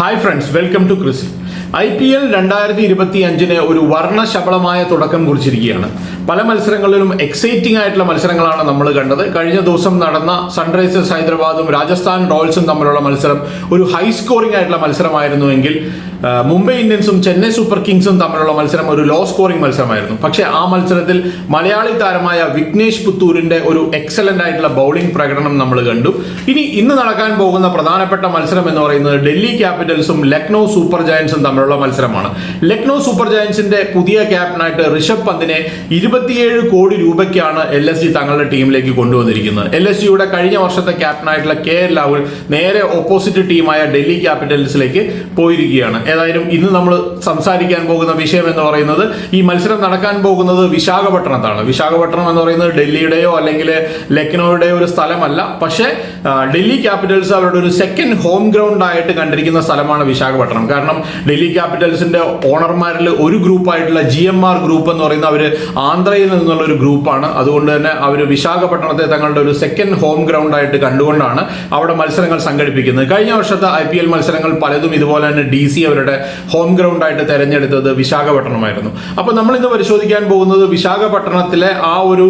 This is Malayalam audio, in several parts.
Hi friends, welcome to Kris. IPL 2025 ഒരു വർണ്ണശബളമായ തുടക്കം കുറിച്ചിരിക്കുകയാണ്. പല മത്സരങ്ങളിലും എക്സൈറ്റിംഗ് ആയിട്ടുള്ള മത്സരങ്ങളാണ് നമ്മൾ കണ്ടത്. കഴിഞ്ഞ ദിവസം നടന്ന സൺറൈസേഴ്സ് ഹൈദരാബാദും രാജസ്ഥാൻ റോയൽസും തമ്മിലുള്ള മത്സരം ഒരു ഹൈ സ്കോറിംഗ് ആയിട്ടുള്ള മത്സരമായിരുന്നുവെങ്കിൽ മുംബൈ ഇന്ത്യൻസും ചെന്നൈ സൂപ്പർ കിങ്സും തമ്മിലുള്ള മത്സരം ഒരു ലോ സ്കോറിംഗ് മത്സരമായിരുന്നു. പക്ഷേ ആ മത്സരത്തിൽ മലയാളി താരമായ വിഘ്നേഷ് പുത്തൂരിന്റെ ഒരു എക്സലന്റ് ആയിട്ടുള്ള ബൗളിംഗ് പ്രകടനം നമ്മൾ കണ്ടു. ഇന്ന് നടക്കാൻ പോകുന്ന പ്രധാനപ്പെട്ട മത്സരം എന്ന് പറയുന്നത് ഡൽഹി ക്യാപിറ്റൽസും ലക്നൗ സൂപ്പർ ജയൻസും തമ്മിലുള്ള മത്സരമാണ്. ലക്നൗ സൂപ്പർ ജയൻസിന്റെ പുതിയ ക്യാപ്റ്റനായിട്ട് ഋഷഭ് പന്തിനെ 27 കോടി രൂപയ്ക്കാണ് LSG തങ്ങളുടെ ടീമിലേക്ക് കൊണ്ടുവന്നിരിക്കുന്നത്. LSGയുടെ കഴിഞ്ഞ വർഷത്തെ ക്യാപ്റ്റനായിട്ടുള്ള KL രാഹുൽ നേരെ ഓപ്പോസിറ്റ് ടീമായ ഡൽഹി ക്യാപിറ്റൽസിലേക്ക് പോയിരിക്കുകയാണ്. ഏതായാലും ഇന്ന് നമ്മൾ സംസാരിക്കാൻ പോകുന്ന വിഷയം എന്ന് പറയുന്നത് ഈ മത്സരം നടക്കാൻ പോകുന്നത് വിശാഖപട്ടണത്താണ്. വിശാഖപട്ടണം എന്ന് പറയുന്നത് ഡൽഹിയുടെയോ അല്ലെങ്കിൽ ലക്നൌയുടെയോ ഒരു സ്ഥലമല്ല. പക്ഷേ ഡൽഹി ക്യാപിറ്റൽസ് അവരുടെ ഒരു സെക്കൻഡ് ഹോം ഗ്രൗണ്ട് ആയിട്ട് കണ്ടിരിക്കുന്ന സ്ഥലമാണ് വിശാഖപട്ടണം. കാരണം ഡൽഹി ക്യാപിറ്റൽസിന്റെ ഓണർമാരിൽ ഒരു ഗ്രൂപ്പായിട്ടുള്ള GMR ഗ്രൂപ്പ് എന്ന് പറയുന്ന അവർ ആന്ധ്രയിൽ നിന്നുള്ള ഒരു ഗ്രൂപ്പാണ്. അതുകൊണ്ട് തന്നെ അവർ വിശാഖപട്ടണത്തെ തങ്ങളുടെ ഒരു സെക്കൻഡ് ഹോം ഗ്രൗണ്ട് ആയിട്ട് കണ്ടുകൊണ്ടാണ് അവിടെ മത്സരങ്ങൾ സംഘടിപ്പിക്കുന്നത്. കഴിഞ്ഞ വർഷത്തെ IPL മത്സരങ്ങൾ പലതും ഇതുപോലെ തന്നെ DC അവരുടെ ഹോം ഗ്രൗണ്ട് ആയിട്ട് തെരഞ്ഞെടുത്തത് വിശാഖപട്ടണമായിരുന്നു. അപ്പോൾ നമ്മൾ ഇന്ന് പരിശോധിക്കാൻ പോകുന്നത് വിശാഖപട്ടണത്തിലെ ആ ഒരു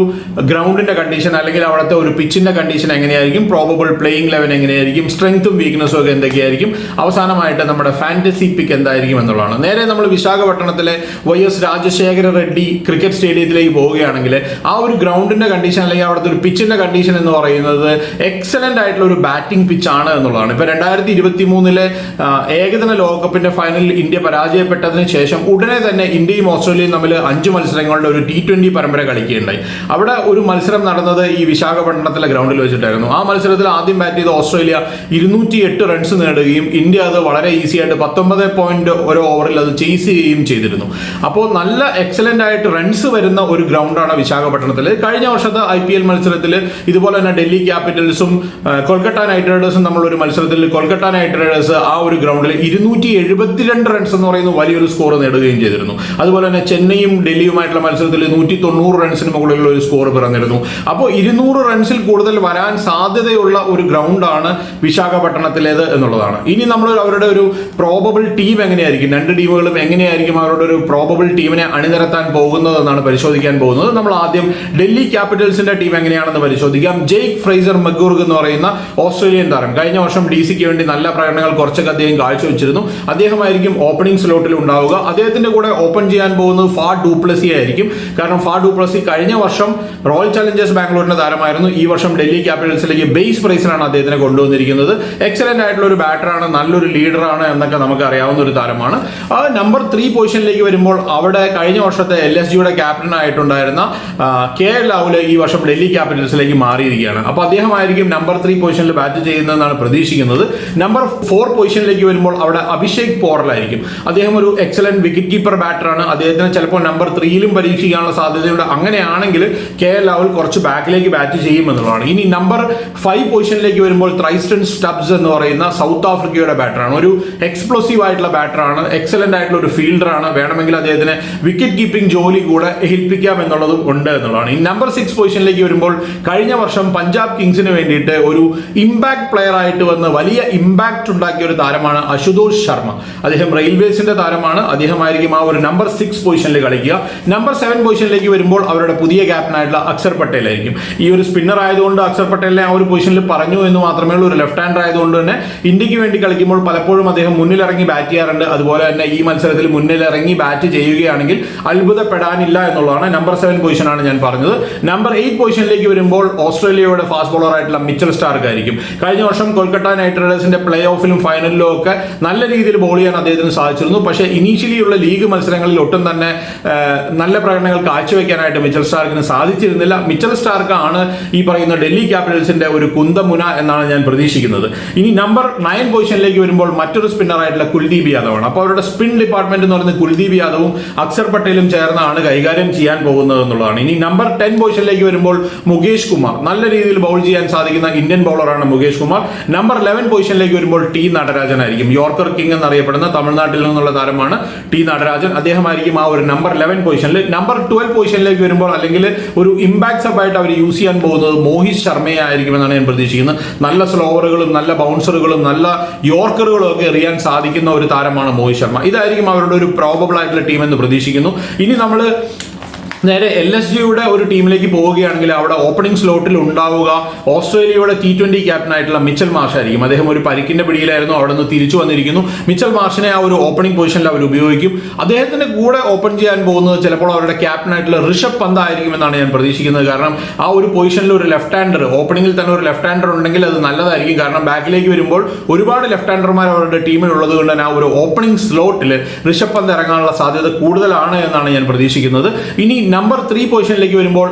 ഗ്രൗണ്ടിന്റെ കണ്ടീഷൻ അല്ലെങ്കിൽ അവിടുത്തെ ഒരു പിച്ചിന്റെ കണ്ടീഷൻ എങ്ങനെയായിരിക്കും, പ്രോബബിൾ പ്ലേയിങ് ലെവൻ എങ്ങനെയായിരിക്കും, സ്ട്രെങ്ത്തും വീക്ക്നെസ്സും ഒക്കെ എന്തൊക്കെയായിരിക്കും, അവസാനമായിട്ട് നമ്മുടെ ഫാന്റസി പിക്ക് എന്തായിരിക്കും എന്നുള്ളതാണ്. നേരെ നമ്മൾ വിശാഖപട്ടണത്തിലെ YS രാജശേഖര റെഡ്ഡി ക്രിക്കറ്റ് സ്റ്റേഡിയത്തിലേക്ക് പോവുകയാണെങ്കിൽ ആ ഒരു ഗ്രൗണ്ടിന്റെ കണ്ടീഷൻ അല്ലെങ്കിൽ അവിടുത്തെ ഒരു പിച്ചിന്റെ കണ്ടീഷൻ എന്ന് പറയുന്നത് എക്സലന്റ് ആയിട്ടുള്ള ഒരു ബാറ്റിംഗ് പിച്ചാണ് എന്നുള്ളതാണ്. ഇപ്പൊ 2023 ഏകദിന ലോകകപ്പിന്റെ ഫൈനലിൽ ഇന്ത്യ പരാജയപ്പെട്ടതിന് ശേഷം ഉടനെ തന്നെ ഇന്ത്യയും ഓസ്ട്രേലിയയും തമ്മിൽ 5 മത്സരങ്ങളുടെ ഒരു T20 പരമ്പര കളിക്കുകയുണ്ടായി. അവിടെ ഒരു മത്സരം നടന്നത് ഈ വിശാഖപട്ടണത്തിലെ ഗ്രൗണ്ടിൽ വെച്ചിട്ടായിരുന്നു. ആ മത്സരത്തിൽ ആദ്യം ബാറ്റ് ചെയ്ത ഓസ്ട്രേലിയ 208 റൺസ് നേടുകയും ഇന്ത്യ അത് വളരെ ഈസി ആയിട്ട് 19.1 ഓവറിൽ അത് ചേസ് ചെയ്യുകയും ചെയ്തിരുന്നു. അപ്പോൾ നല്ല എക്സലന്റ് ആയിട്ട് റൺസ് വരുന്ന ഒരു ഗ്രൗണ്ടാണ് വിശാഖപട്ടണത്തിൽ. കഴിഞ്ഞ വർഷത്തെ IPL മത്സരത്തിൽ ഇതുപോലെ തന്നെ ഡൽഹി ക്യാപിറ്റൽസും കൊൽക്കത്ത നൈറ്റ് റൈഡേഴ്സും തമ്മിലുള്ള ഒരു മത്സരത്തിൽ കൊൽക്കത്ത നൈറ്റ് റൈഡേഴ്സ് ആ ഒരു ഗ്രൗണ്ടിൽ 272 റൺസ് എന്ന് പറയുന്ന വലിയൊരു സ്കോർ നേടുകയും ചെയ്തിരുന്നു. അതുപോലെ തന്നെ ചെന്നൈയും ഡൽഹിയുമായിട്ടുള്ള മത്സരത്തിൽ 190 റൺസിന് മുകളിലുള്ള ഒരു സ്കോർ പിറന്നിരുന്നു. അപ്പോൾ 200 റൺസിൽ കൂടുതൽ വരാൻ സാധ്യതയുള്ള ഒരു ഗ്രൗണ്ടാണ് വിശാഖപട്ടണത്തിലേത് എന്നുള്ളതാണ്. ഇനി നമ്മൾ അവരുടെ ഒരു പ്രോബബിൾ ടീം എങ്ങനെയായിരിക്കും, രണ്ട് ടീമുകളും എങ്ങനെയായിരിക്കും അവരുടെ ഒരു പ്രോബബിൾ ടീമിനെ അണിനിരത്താൻ പോകുന്നതെന്നാണ് പരിശോധിക്കാൻ പോകുന്നത്. നമ്മൾ ആദ്യം ഡൽഹി ക്യാപിറ്റൽസിന്റെ ടീം എങ്ങനെയാണെന്ന് പരിശോധിക്കാം. ജെയ്ക്ക് ഫ്രേസർ മക്ഗൂർഗ് എന്ന് പറയുന്ന ഓസ്ട്രേലിയൻ താരം കഴിഞ്ഞ വർഷം DCക്ക് വേണ്ടി നല്ല പ്രകടനങ്ങൾ കുറച്ചൊക്കെ അദ്ദേഹം കാഴ്ചവെച്ചിരുന്നു. അദ്ദേഹമായിരിക്കും ഓപ്പണിംഗ് സ്ലോട്ടിൽ ഉണ്ടാവുക. അദ്ദേഹത്തിന്റെ കൂടെ ഓപ്പൺ ചെയ്യാൻ പോകുന്നത് ഫാഡ് ഡുപ്ലസി ആയിരിക്കും. കാരണം ഫാഡ് ഡുപ്ലസി കഴിഞ്ഞ വർഷം റോയൽ ചലഞ്ചേഴ്സ് ബാംഗ്ലൂരിന്റെ താരമായിരുന്നു. ഈ വർഷം ഡൽഹി ക്യാപിറ്റൽസിലേക്ക് ബേസ് പ്രൈസിലാണ് അദ്ദേഹത്തിനെ കൊണ്ടുവന്നിരിക്കുന്നത്. എക്സലന്റ് ആയിട്ടുള്ള ഒരു ബാറ്ററാണ്, നല്ലൊരു ലീഡറാണ് എന്നൊക്കെ നമുക്ക് അറിയാവുന്ന ഒരു താരമാണ്. ആ നമ്പർ 3 പൊസിഷനിലേക്ക് വരുമ്പോൾ അവിടെ കഴിഞ്ഞ വർഷത്തെ LSGയുടെ ക്യാപ്റ്റൻ ആയിട്ടുണ്ടായിരുന്ന KL രാഹുൽ ഈ വർഷം ഡൽഹി ക്യാപിറ്റൽസിലേക്ക് മാറിയിരിക്കുകയാണ്. അപ്പോൾ അദ്ദേഹമായിരിക്കും നമ്പർ 3 പൊസിഷനിൽ ബാറ്റ് ചെയ്യുന്നതെന്നാണ് പ്രതീക്ഷിക്കുന്നത്. നമ്പർ 4 പൊസിഷനിലേക്ക് വരുമ്പോൾ അവിടെ അഭിഷേക് പോറലായിരിക്കും. അദ്ദേഹം ഒരു എക്സലന്റ് വിക്കറ്റ് കീപ്പർ ബാറ്ററാണ്. അദ്ദേഹത്തിന് ചിലപ്പോൾ നമ്പർ 3യിലും പരീക്ഷിക്കാനുള്ള സാധ്യതയുണ്ട്. അങ്ങനെയാണെങ്കിൽ KL രാഹുൽ കുറച്ച് ബാക്കിലേക്ക് ബാറ്റ് ചെയ്യുമെന്നുള്ളതാണ്. ഇനി നമ്പർ 5 പൊസിഷനിലേക്ക് വരുമ്പോൾ ത്രൈസ്റ്റൺ സ്റ്റബ്സ് എന്ന് പറയുന്ന സൗത്ത് ആഫ്രിക്കയുടെ ബാറ്ററാണ്. ഒരു എക്സ്പ്ലോസീവ് ആയിട്ടുള്ള ബാറ്ററാണ്, എക്സലന്റ് ആയിട്ടുള്ള ഒരു ഫീൽഡറാണ്. വേണമെങ്കിൽ അദ്ദേഹത്തിന് വിക്കറ്റ് കീപ്പിംഗ് ജോലി കൂടെ ഏൽപ്പിക്കാം എന്നുള്ളതും ഉണ്ട് എന്നുള്ളതാണ്. ഈ നമ്പർ 6 പൊസിഷനിലേക്ക് വരുമ്പോൾ കഴിഞ്ഞ വർഷം പഞ്ചാബ് കിങ്സിന് വേണ്ടിയിട്ട് ഒരു ഇമ്പാക്ട് പ്ലെയർ ആയിട്ട് വന്ന് വലിയ ഇമ്പാക്ട് ഉണ്ടാക്കിയ ഒരു താരമാണ് അശുതോഷ് ശർമ്മ. അദ്ദേഹം റെയിൽവേസിന്റെ താരമാണ്. അദ്ദേഹമായിരിക്കും ആ ഒരു നമ്പർ 6 പൊസിഷനിൽ കളിക്കുക. നമ്പർ 7 പൊസിഷനിലേക്ക് വരുമ്പോൾ അവരുടെ പുതിയ ക്യാപ്റ്റനായിട്ടുള്ള അക്ഷർ പട്ടേൽ ആയിരിക്കും. ഈ ഒരു സ്പിന്നർ ആയതുകൊണ്ട് അക്ഷർ പട്ടേലിനെ ആ ഒരു പൊസിഷനിൽ പറഞ്ഞു എന്ന് മാത്രമേ ഉള്ളൂ. ഒരു ലെഫ്റ്റ് ഹാൻഡർ ആയതുകൊണ്ട് തന്നെ ഇന്ത്യക്ക് വേണ്ടി കളിക്കുമ്പോൾ പലപ്പോഴും അദ്ദേഹം മുന്നിലിറങ്ങി ബാറ്റ് ചെയ്യാറുണ്ട്. അതുപോലെ തന്നെ ഈ മത്സരത്തിൽ മുന്നിലിറങ്ങി ബാറ്റ് ചെയ്യുകയാണെങ്കിൽ അത്ഭുതപ്പെടാനില്ല എന്നുള്ളതാണ്. നമ്പർ 7 പൊസിഷനാണ് ഞാൻ പറഞ്ഞത്. നമ്പർ 8 പൊസിഷനിലേക്ക് വരുമ്പോൾ ഓസ്ട്രേലിയയുടെ ഫാസ്റ്റ് ബോളർ ആയിട്ടുള്ള മിച്ചൽ സ്റ്റാർക്ക് ആയിരിക്കും. കഴിഞ്ഞ വർഷം കൊൽക്കത്ത നൈറ്റ് റൈഡേഴ്സിന്റെ പ്ലേ ഓഫിലും ഫൈനലിലും ഒക്കെ നല്ല രീതിയിൽ ബോൾ ചെയ്യാൻ അദ്ദേഹത്തിന് സാധിച്ചിരുന്നു. പക്ഷേ ഇനീഷ്യലി ഉള്ള ലീഗ് മത്സരങ്ങളിൽ ഒട്ടും തന്നെ നല്ല പ്രകടനങ്ങൾ കാഴ്ചവെക്കാനായിട്ട് മിച്ചൽ സ്റ്റാർക്കിന് സാധിച്ചിരുന്നില്ല. മിച്ചൽ സ്റ്റാർക്ക് ആണ് ഈ പറയുന്ന ഡൽഹി ക്യാപിറ്റൽസിന്റെ ഒരു കുന്തമുന എന്നാണ് ഞാൻ പ്രതീക്ഷിക്കുന്നത്. ഇനി നമ്പർ 9 പൊസിഷനിലേക്ക് വരുമ്പോൾ മറ്റൊരു സ്പിന്നർ ആയിട്ടുള്ള കുൽദീപ് യാദവാണ്. അപ്പോൾ അവരുടെ സ്പിൻ ഡിപ്പാർട്ട്മെന്റ് എന്ന് പറയുന്നത് കുൽദീപ് യാദവും അക്ഷർ പട്ടേലും ചേർന്നാണ് കൈകാര്യം ചെയ്യാൻ വരാൻ പോകുന്നത് എന്നുള്ളതാണ്. ഇനി നമ്പർ 10 പൊസിഷനിലേക്ക് വരുമ്പോൾ മുകേഷ് കുമാർ, നല്ല രീതിയിൽ ബൗൾ ചെയ്യാൻ സാധിക്കുന്ന ഇന്ത്യൻ ബൗളറാണ് മുകേഷ് കുമാർ. നമ്പർ 11 പൊസിഷനിലേക്ക് വരുമ്പോൾ ടി നടരാജൻ ആയിരിക്കും. യോർക്കർ കിങ് എന്നറിയപ്പെടുന്ന തമിഴ്നാട്ടിൽ നിന്നുള്ള താരമാണ് ടി നടരാജൻ. അദ്ദേഹമായിരിക്കും ആ ഒരു നമ്പർ 11 പൊസിഷനിൽ. നമ്പർ 12 പൊസിഷനിലേക്ക് വരുമ്പോൾ അല്ലെങ്കിൽ ഒരു ഇമ്പാക്ട് സബ് ആയിട്ട് അവർ യൂസ് ചെയ്യാൻ പോകുന്നത് മോഹിത് ശർമ്മയെ ആയിരിക്കുമെന്നാണ് ഞാൻ പ്രതീക്ഷിക്കുന്നത്. നല്ല സ്ലോവറുകളും നല്ല ബൗൺസറുകളും നല്ല യോർക്കറുകളും ഒക്കെ എറിയാൻ സാധിക്കുന്ന ഒരു താരമാണ് മോഹിത് ശർമ്മ. ഇതായിരിക്കും അവരുടെ ഒരു പ്രോബബിൾ ആയിട്ടുള്ള ടീം എന്ന് പ്രതീക്ഷിക്കുന്നു. ഇനി നമ്മൾ നേരെ LSGയുടെ ഒരു ടീമിലേക്ക് പോവുകയാണെങ്കിൽ അവിടെ ഓപ്പണിംഗ് സ്ലോട്ടിൽ ഉണ്ടാവുക ഓസ്ട്രേലിയയുടെ T20 ക്യാപ്റ്റനായിട്ടുള്ള മിച്ചൽ മാർഷ് ആയിരിക്കും. അദ്ദേഹം ഒരു പരിക്കിന്റെ പിടിയിലായിരുന്നു, അവിടെ നിന്ന് തിരിച്ചു വന്നിരിക്കുന്നു. മിച്ചൽ മാർഷിനെ ആ ഒരു ഓപ്പണിംഗ് പൊസിഷനിൽ അവർ ഉപയോഗിക്കും. അദ്ദേഹത്തിന്റെ കൂടെ ഓപ്പൺ ചെയ്യാൻ പോകുന്നത് ചിലപ്പോൾ അവരുടെ ക്യാപ്റ്റനായിട്ടുള്ള ഋഷഭ് പന്ത് ആയിരിക്കുമെന്നാണ് ഞാൻ പ്രതീക്ഷിക്കുന്നത്. കാരണം ആ ഒരു പൊസിഷനിൽ ഒരു ലെഫ്റ്റ് ഹാൻഡർ, ഓപ്പണിംഗിൽ തന്നെ ഒരു ലെഫ്റ്റ് ഹാൻഡർ ഉണ്ടെങ്കിൽ അത് നല്ലതായിരിക്കും. കാരണം ബാക്കിലേക്ക് വരുമ്പോൾ ഒരുപാട് ലെഫ്റ്റ് ഹാൻഡർമാർ അവരുടെ ടീമിൽ ഉള്ളത് കൊണ്ട് തന്നെ ആ ഒരു ഓപ്പണിംഗ് സ്ലോട്ടിൽ ഋഷഭ് പന്ത് ഇറങ്ങാനുള്ള സാധ്യത കൂടുതലാണ് എന്നാണ് ഞാൻ പ്രതീക്ഷിക്കുന്നത്. ഇനി നമ്പർ 3 പൊസിഷനിലേക്ക് വരുമ്പോൾ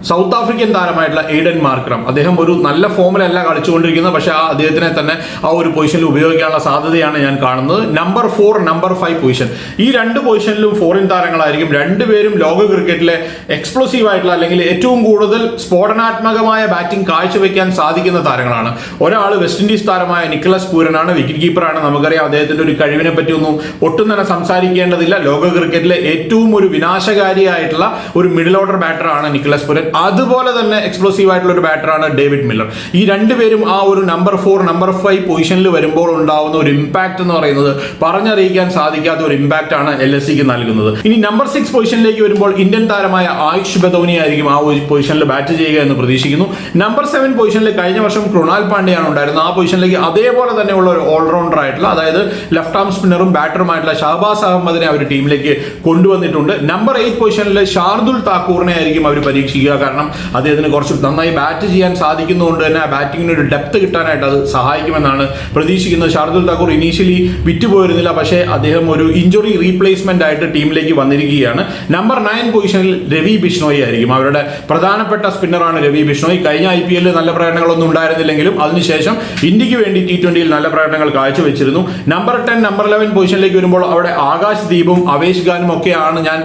സൗത്ത് ആഫ്രിക്കൻ താരമായിട്ടുള്ള എയ്ഡൻ മാർക്രം, അദ്ദേഹം ഒരു നല്ല ഫോമിലല്ല കളിച്ചുകൊണ്ടിരിക്കുന്നത്, പക്ഷേ അദ്ദേഹത്തിനെ തന്നെ ആ ഒരു പൊസിഷനിൽ ഉപയോഗിക്കാനുള്ള സാധ്യതയാണ് ഞാൻ കാണുന്നത്. നമ്പർ 4, നമ്പർ 5 പൊസിഷൻ, ഈ രണ്ട് പൊസിഷനിലും ഫോറിൻ താരങ്ങളായിരിക്കും. രണ്ടുപേരും ലോക ക്രിക്കറ്റിലെ എക്സ്പ്ലോസീവ് ആയിട്ടുള്ള അല്ലെങ്കിൽ ഏറ്റവും കൂടുതൽ സ്ഫോടനാത്മകമായ ബാറ്റിംഗ് കാഴ്ചവെക്കാൻ സാധിക്കുന്ന താരങ്ങളാണ്. ഒരാൾ വെസ്റ്റ് ഇൻഡീസ് താരമായ നിക്കലസ് പൂരനാണ്, വിക്കറ്റ് കീപ്പറാണ്. നമുക്കറിയാം അദ്ദേഹത്തിന്റെ ഒരു കഴിവിനെ പറ്റി ഒന്നും ഒട്ടും തന്നെ സംസാരിക്കേണ്ടതില്ല. ലോക ക്രിക്കറ്റിലെ ഏറ്റവും ഒരു വിനാശകാരിയായിട്ടുള്ള ഒരു മിഡിൽ ഓർഡർ ബാറ്ററാണ് നിക്കലസ് പൂരൻ. അതുപോലെ തന്നെ എക്സ്പ്ലോസീവ് ആയിട്ടുള്ള ഒരു ബാറ്ററാണ് ഡേവിഡ് മില്ലർ. ഈ രണ്ടുപേരും ആ ഒരു നമ്പർ 4, നമ്പർ 5 പൊസിഷനിൽ വരുമ്പോൾ ഉണ്ടാവുന്ന ഒരു ഇമ്പാക്ട് എന്ന് പറയുന്നത് പറഞ്ഞറിയിക്കാൻ സാധിക്കാത്ത ഒരു ഇമ്പാക്ട് ആണ് LSGക്ക് നൽകുന്നത്. ഇനി നമ്പർ 6 പൊസിഷനിലേക്ക് വരുമ്പോൾ ഇന്ത്യൻ താരമായ ആയുഷ് ബദൌനി ആയിരിക്കും ആ ഒരു പൊസിഷനിൽ ബാറ്റ് ചെയ്യുക എന്ന് പ്രതീക്ഷിക്കുന്നു. നമ്പർ 7 പൊസിഷനിൽ കഴിഞ്ഞ വർഷം കൃണാൽ പാണ്ഡ്യയാണ് ഉണ്ടായിരുന്നത്. ആ പൊസിഷനിലേക്ക് അതേപോലെ തന്നെയുള്ള ഒരു ഓൾറൗണ്ടർ ആയിട്ടുള്ള, അതായത് ലെഫ്റ്റ് ആം സ്പിന്നറും ബാറ്ററുമായിട്ടുള്ള ഷഹബാസ് അഹമ്മദിനെ അവർ ടീമിലേക്ക് കൊണ്ടുവന്നിട്ടുണ്ട്. നമ്പർ 8 പൊസിഷനിൽ ഷാർദുൽ താക്കൂറിനെ ആയിരിക്കും അവർ പരീക്ഷിക്കുക. കാരണം അദ്ദേഹത്തിന് കുറച്ച് നന്നായി ബാറ്റ് ചെയ്യാൻ സാധിക്കുന്നതുകൊണ്ട് തന്നെ ആ ബാറ്റിങ്ങിന് ഒരു ഡെപ്ത് കിട്ടാനായിട്ട് അത് സഹായിക്കുമെന്നാണ് പ്രതീക്ഷിക്കുന്നത്. ഷാർദുൽ താക്കൂർ ഇനീഷ്യലി വിറ്റുപോയിരുന്നില്ല, പക്ഷേ അദ്ദേഹം ഒരു ഇഞ്ചുറി റീപ്ലേസ്മെന്റ് ആയിട്ട് ടീമിലേക്ക് വന്നിരിക്കുകയാണ്. നമ്പർ 9 പൊസിഷനിൽ രവി ബിഷ്ണോയി ആയിരിക്കും. അവരുടെ പ്രധാനപ്പെട്ട സ്പിന്നറാണ് രവി ബിഷ്ണോയി. കഴിഞ്ഞ IPL നല്ല പ്രകടനങ്ങളൊന്നും ഉണ്ടായിരുന്നില്ലെങ്കിലും അതിനുശേഷം ഇന്ത്യക്ക് വേണ്ടി T20 നല്ല പ്രകടനങ്ങൾ കാഴ്ചവെച്ചിരുന്നു. നമ്പർ 10, നമ്പർ 11 പൊസിഷനിലേക്ക് വരുമ്പോൾ അവിടെ ആകാശ് ദീപും അവേഷ് ഖാനും ഒക്കെയാണ് ഞാൻ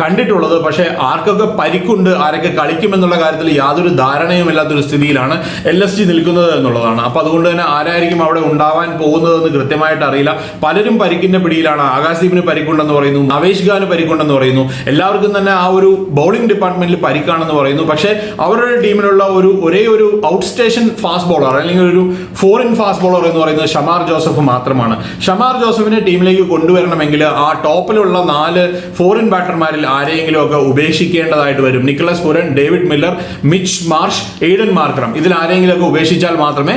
കണ്ടിട്ടുള്ളത്. പക്ഷേ ആർക്കൊക്കെ പരിക്കുണ്ട്, ആരൊക്കെ കളിക്കുമെന്നുള്ള കാര്യത്തിൽ യാതൊരു ധാരണയും ഇല്ലാത്തൊരു സ്ഥിതിയിലാണ് LSG നിൽക്കുന്നത് എന്നുള്ളതാണ്. അപ്പൊ അതുകൊണ്ട് തന്നെ ആരായിരിക്കും അവിടെ ഉണ്ടാവാൻ പോകുന്നതെന്ന് കൃത്യമായിട്ട് അറിയില്ല. പലരും പരിക്കിന്റെ പിടിയിലാണ്. ആകാശദീപിന് പരിക്കുണ്ടെന്ന് പറയുന്നു, അവേഷ് ഖാന് പരിക്കുണ്ടെന്ന് പറയുന്നു, എല്ലാവർക്കും തന്നെ ആ ഒരു ബൗളിംഗ് ഡിപ്പാർട്ട്മെന്റിൽ പരിക്കാണെന്ന് പറയുന്നു. പക്ഷേ അവരുടെ ടീമിലുള്ള ഒരേ ഒരു ഔട്ട് സ്റ്റേഷൻ ഫാസ്റ്റ് ബോളർ അല്ലെങ്കിൽ ഒരു ഫോറിൻ ഫാസ്റ്റ് ബോളർ എന്ന് പറയുന്നത് ഷമാർ ജോസഫ് മാത്രമാണ്. ഷമാർ ജോസഫിനെ ടീമിലേക്ക് കൊണ്ടുവരണമെങ്കിൽ ആ ടോപ്പിലുള്ള 4 ഫോറിൻ ബാറ്റർമാരിൽ ആരെയെങ്കിലും ഒക്കെ ഉപേക്ഷിക്കേണ്ടതായിട്ട് വരും. Nicholas Pooran, David Miller, Mitch Marsh, Aiden Markram, ഇതിൽ ആരെങ്കിലുമൊക്കെ ഉപേക്ഷിച്ചാൽ മാത്രമേ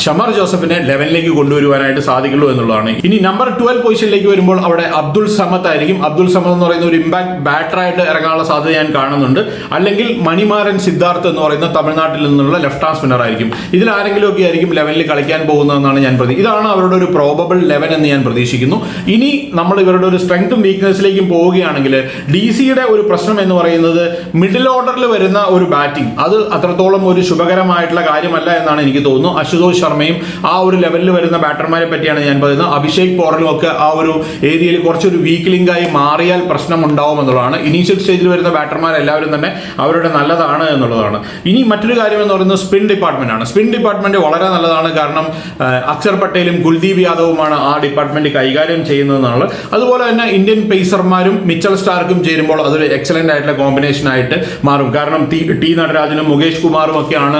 ഷമർ ജോസഫിനെ 11ലേക്ക് കൊണ്ടുവരുവാനായിട്ട് സാധിക്കുള്ളൂ എന്നുള്ളതാണ്. ഇനി നമ്പർ 12 പൊസിഷനിലേക്ക് വരുമ്പോൾ അവിടെ അബ്ദുൾ സമദ് ആയിരിക്കും. അബ്ദുൾ സമദ് എന്ന് പറയുന്ന ഒരു ഇമ്പാക്ട് ബാറ്ററായിട്ട് ഇറങ്ങാനുള്ള സാധ്യത ഞാൻ കാണുന്നുണ്ട്. അല്ലെങ്കിൽ മണിമാരൻ സിദ്ധാർത്ഥ് എന്ന് പറയുന്ന തമിഴ്നാട്ടിൽ നിന്നുള്ള ലെഫ്റ്റ് ആം സ്പിന്നർ ആയിരിക്കും. ഇതിൽ ആരെങ്കിലും ഒക്കെ ആയിരിക്കും 11ൽ കളിക്കാൻ പോകുന്നതെന്നാണ് ഞാൻ ഇതാണ് അവരുടെ ഒരു പ്രോബബിൾ 11 എന്ന് ഞാൻ പ്രതീക്ഷിക്കുന്നു. ഇനി നമ്മൾ ഇവരുടെ ഒരു സ്ട്രെങ്ത്തും വീക്ക്നെസ്സിലേക്കും പോവുകയാണെങ്കിൽ DCയുടെ ഒരു പ്രശ്നം എന്ന് പറയുന്നത് മിഡിൽ ഓർഡറിൽ വരുന്ന ഒരു ബാറ്റിംഗ് അത് അത്രത്തോളം ഒരു ശുഭകരമായിട്ടുള്ള കാര്യമല്ല എന്നാണ് എനിക്ക് തോന്നുന്നു. അശുതോഷ് ശർമ്മയും ആ ഒരു ലെവലിൽ വരുന്ന ബാറ്റർമാരെ പറ്റിയാണ് ഞാൻ പറയുന്നത്. അഭിഷേക് പോറലും ഒക്കെ ആ ഒരു ഏരിയയിൽ കുറച്ചൊരു വീക്ക് ലിങ്കായി മാറിയാൽ പ്രശ്നം ഉണ്ടാവും എന്നുള്ളതാണ്. ഇനീഷ്യൽ സ്റ്റേജിൽ വരുന്ന ബാറ്റർമാർ എല്ലാവരും തന്നെ അവരുടെ നല്ലതാണ് എന്നുള്ളതാണ്. ഇനി മറ്റൊരു കാര്യം എന്ന് പറയുന്നത് സ്പിൻ ഡിപ്പാർട്ട്മെന്റ് ആണ്. സ്പിൻ ഡിപ്പാർട്ട്മെന്റ് വളരെ നല്ലതാണ്. കാരണം അക്ഷർ പട്ടേലും കുൽദീപ് യാദവുമാണ് ആ ഡിപ്പാർട്ട്മെന്റ് കൈകാര്യം ചെയ്യുന്നതെന്നാണ്. അതുപോലെ തന്നെ ഇന്ത്യൻ പേസർമാരും മിച്ചൽ സ്റ്റാർക്കും ചേരുമ്പോൾ അതൊരു എക്സലന്റ് ആയിട്ടുള്ള കോമ്പിനേഷൻ ആയിട്ട് മാറും. കാരണം ടി നടരാജനും മുകേഷ് കുമാറും ഒക്കെയാണ്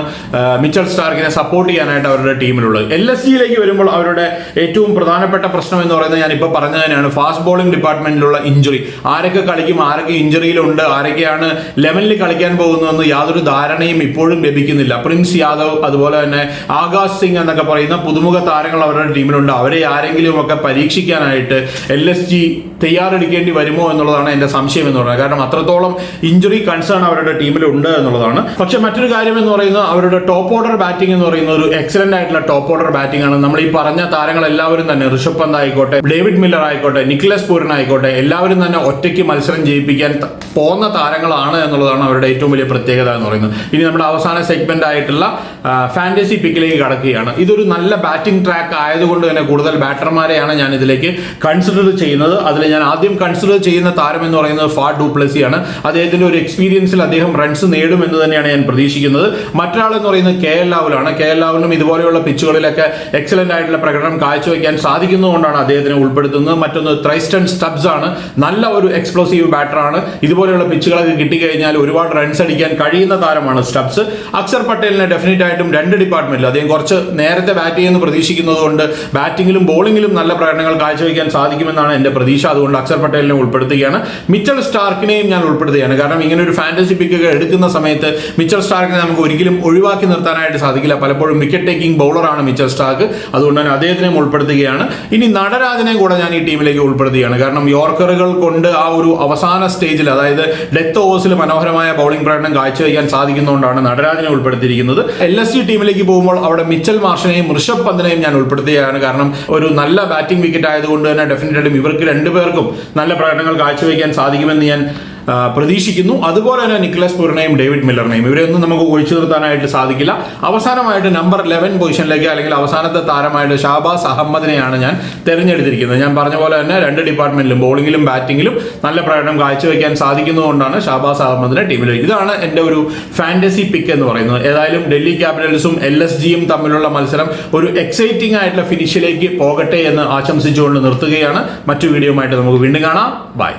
മിച്ചൽ സ്റ്റാർക്കിനെ സപ്പോർട്ട് ചെയ്യാനായിട്ട് അവരുടെ ടീമിലുള്ളത്. LSGയിലേക്ക് വരുമ്പോൾ അവരുടെ ഏറ്റവും പ്രധാനപ്പെട്ട പ്രശ്നം എന്ന് പറയുന്നത് ഞാൻ ഇപ്പോൾ പറഞ്ഞതിനാണ് ഫാസ്റ്റ് ബോളിംഗ് ഡിപ്പാർട്ട്മെന്റിലുള്ള ഇഞ്ചുറി. ആരൊക്കെ കളിക്കും, ആരൊക്കെ ഇഞ്ചുറിയിലുണ്ട്, ആരൊക്കെയാണ് 11ൽ കളിക്കാൻ പോകുന്നതെന്ന് യാതൊരു ധാരണയും ഇപ്പോഴും ലഭിക്കുന്നില്ല. പ്രിൻസ് യാദവ്, അതുപോലെ തന്നെ ആകാശ് സിംഗ് എന്നൊക്കെ പറയുന്ന പുതുമുഖ താരങ്ങൾ അവരുടെ ടീമിലുണ്ട്. അവരെ ആരെങ്കിലും ഒക്കെ പരീക്ഷിക്കാനായിട്ട് LSG തയ്യാറെടുക്കേണ്ടി വരുമോ എന്നുള്ളതാണ് എൻ്റെ സംശയം എന്ന് പറയുന്നത്. കാരണം അത്രത്തോളം ഇഞ്ചുറി കൺസേൺ അവരുടെ ടീമിലുണ്ട് എന്നുള്ളതാണ്. പക്ഷെ മറ്റൊരു കാര്യം എന്ന് പറയുന്നത് അവരുടെ ടോപ്പ് ഓർഡർ ബാറ്റിംഗ് എന്ന് പറയുന്നത് ഒരു എക്സലന്റ് ആയിട്ടുള്ള ടോപ്പ് ഓർഡർ ബാറ്റിംഗ് ആണ്. നമ്മൾ ഈ പറഞ്ഞ താരങ്ങൾ എല്ലാവരും തന്നെ, ഋഷഭ് പന്ത് ആയിക്കോട്ടെ, ഡേവിഡ് മില്ലർ ആയിക്കോട്ടെ, നിക്കലസ് പൂരൻ ആയിക്കോട്ടെ, എല്ലാവരും തന്നെ ഒറ്റയ്ക്ക് മത്സരം ജയിപ്പിക്കാൻ പോകുന്ന താരങ്ങളാണ് എന്നുള്ളതാണ് അവരുടെ ഏറ്റവും വലിയ പ്രത്യേകത എന്ന് പറയുന്നത്. ഇനി നമ്മുടെ അവസാന സെഗ്മെന്റ് ആയിട്ടുള്ള ഫാന്റസി പിക്കിലേക്ക് കടക്കുകയാണ്. ഇതൊരു നല്ല ബാറ്റിംഗ് ട്രാക്ക് ആയതുകൊണ്ട് തന്നെ കൂടുതൽ ബാറ്റർമാരെയാണ് ഞാൻ ഇതിലേക്ക് കൺസിഡർ ചെയ്യുന്നത്. അതിൽ ഞാൻ ആദ്യം കൺസിഡർ ചെയ്യുന്ന താരം എന്ന് പറയുന്നത് ഫാ ഡു പ്ലസി ആണ്. അദ്ദേഹത്തിന്റെ ഒരു എക്സ്പീരിയൻസിൽ അദ്ദേഹം റൺസ് നേടുമെന്ന് തന്നെയാണ് ഞാൻ പ്രതീക്ഷിക്കുന്നത്. മറ്റൊരാൾ എന്ന് പറയുന്നത് കെ എൽ രാഹുലാണ്. കെ എൽ രാഹുലിനും ഇതുപോലെയുള്ള പിച്ചുകളിലൊക്കെ എക്സലന്റ് ആയിട്ടുള്ള പ്രകടനം കാഴ്ചവെക്കാൻ സാധിക്കുന്നതുകൊണ്ടാണ് അദ്ദേഹത്തിനെ ഉൾപ്പെടുത്തുന്നത്. മറ്റൊന്ന് ത്രൈസ്റ്റൺ സ്റ്റബ്സ് ആണ്. നല്ല ഒരു എക്സ്പ്ലോസീവ് ബാറ്ററാണ്. ഇതുപോലെയുള്ള പിച്ചുകളൊക്കെ കിട്ടിക്കഴിഞ്ഞാൽ ഒരുപാട് റൺസ് അടിക്കാൻ കഴിയുന്ന താരമാണ് സ്റ്റബ്സ്. അക്സർ പട്ടേലിനെ ഡെഫിനറ്റ് ആയിട്ടും രണ്ട് ഡിപ്പാർട്ട്മെന്റിൽ അദ്ദേഹം കുറച്ച് നേരത്തെ ബാറ്റ് ചെയ്യുമെന്ന് പ്രതീക്ഷിക്കുന്നത് കൊണ്ട് ബാറ്റിംഗിലും ബോളിംഗിലും നല്ല പ്രകടനങ്ങൾ കാഴ്ചവെക്കാൻ സാധിക്കുമെന്നാണ് എന്റെ പ്രതീക്ഷ. അതുകൊണ്ട് അക്സർ പട്ടേലിനെ ഉൾപ്പെടുത്തുകയാണ്. മിച്ചൽ സ്റ്റാർക്കിനെയും ഞാൻ ഉൾപ്പെടുത്തുകയാണ്. കാരണം ഇങ്ങനെ ഒരു ഫാന്റസി പിക്ക് എടുക്കുന്ന സമയത്ത് മിച്ചൽ സ്റ്റാർക്കിനെ നമുക്ക് ഒരിക്കലും ഒഴിവാക്കി നിർത്താനായിട്ട് സാധിക്കില്ല. പലപ്പോഴും വിക്കറ്റ് ടേക്കിംഗ് ബൗളറാണ് മിച്ചൽ സ്റ്റാർക്ക്. അതുകൊണ്ട് തന്നെ അദ്ദേഹത്തിനെയും ഉൾപ്പെടുത്തുകയാണ്. ഇനി നടരാജനെ കൂടെ ഞാൻ ഈ ടീമിലേക്ക് ഉൾപ്പെടുത്തുകയാണ്. കാരണം യോർക്കറുകൾ കൊണ്ട് ആ ഒരു അവസാന സ്റ്റേജിൽ, അതായത് ഡെത്ത് ഓവേഴ്സിൽ മനോഹരമായ ബൗളിംഗ് പ്രകടനം കാഴ്ചവെക്കാൻ സാധിക്കുന്നതുകൊണ്ടാണ് നടരാജനെ ഉൾപ്പെടുത്തിയിരിക്കുന്നത്. LSG ടീമിലേക്ക് പോകുമ്പോൾ അവിടെ മിച്ചൽ മാർഷിനെയും ഋഷഭ് പന്തിനെയും ഞാൻ ഉൾപ്പെടുത്തുകയാണ്. കാരണം ഒരു നല്ല ബാറ്റിംഗ് വിക്കറ്റ് ആയതുകൊണ്ട് തന്നെ ഡെഫിനറ്റായിട്ടും ഇവർക്ക് രണ്ടുപേർക്കും നല്ല പ്രകടനങ്ങൾ കാഴ്ചവെക്കാൻ സാധിക്കുമെന്ന് ഞാൻ പ്രതീക്ഷിക്കുന്നു. അതുപോലെ തന്നെ നിക്കലസ് പൂരനെയും ഡേവിഡ് മില്ലറിനെയും ഇവരെയൊന്നും നമുക്ക് ഒഴിച്ചു നിർത്താനായിട്ട് സാധിക്കില്ല. അവസാനമായിട്ട് നമ്പർ 11 പൊസിഷനിലേക്ക് അല്ലെങ്കിൽ അവസാനത്തെ താരമായിട്ട് ഷാബാസ് അഹമ്മദിനെയാണ് ഞാൻ തിരഞ്ഞെടുത്തിരിക്കുന്നത്. ഞാൻ പറഞ്ഞ പോലെ തന്നെ രണ്ട് ഡിപ്പാർട്ട്മെന്റിലും ബോളിംഗിലും ബാറ്റിംഗിലും നല്ല പ്രകടനം കാഴ്ചവെക്കാൻ സാധിക്കുന്നതുകൊണ്ടാണ് ഷാബാസ് അഹമ്മദിനെ ടീമിലേക്ക്. ഇതാണ് എൻ്റെ ഒരു ഫാന്റസി പിക്ക് എന്ന് പറയുന്നത്. ഏതായാലും ഡൽഹി ക്യാപിറ്റൽസും LSGയും തമ്മിലുള്ള മത്സരം ഒരു എക്സൈറ്റിംഗ് ആയിട്ടുള്ള ഫിനിഷിലേക്ക് പോകട്ടെ എന്ന് ആശംസിച്ചുകൊണ്ട് നിർത്തുകയാണ്. മറ്റു വീഡിയോയുമായിട്ട് നമുക്ക് വീണ്ടും കാണാം. ബൈ.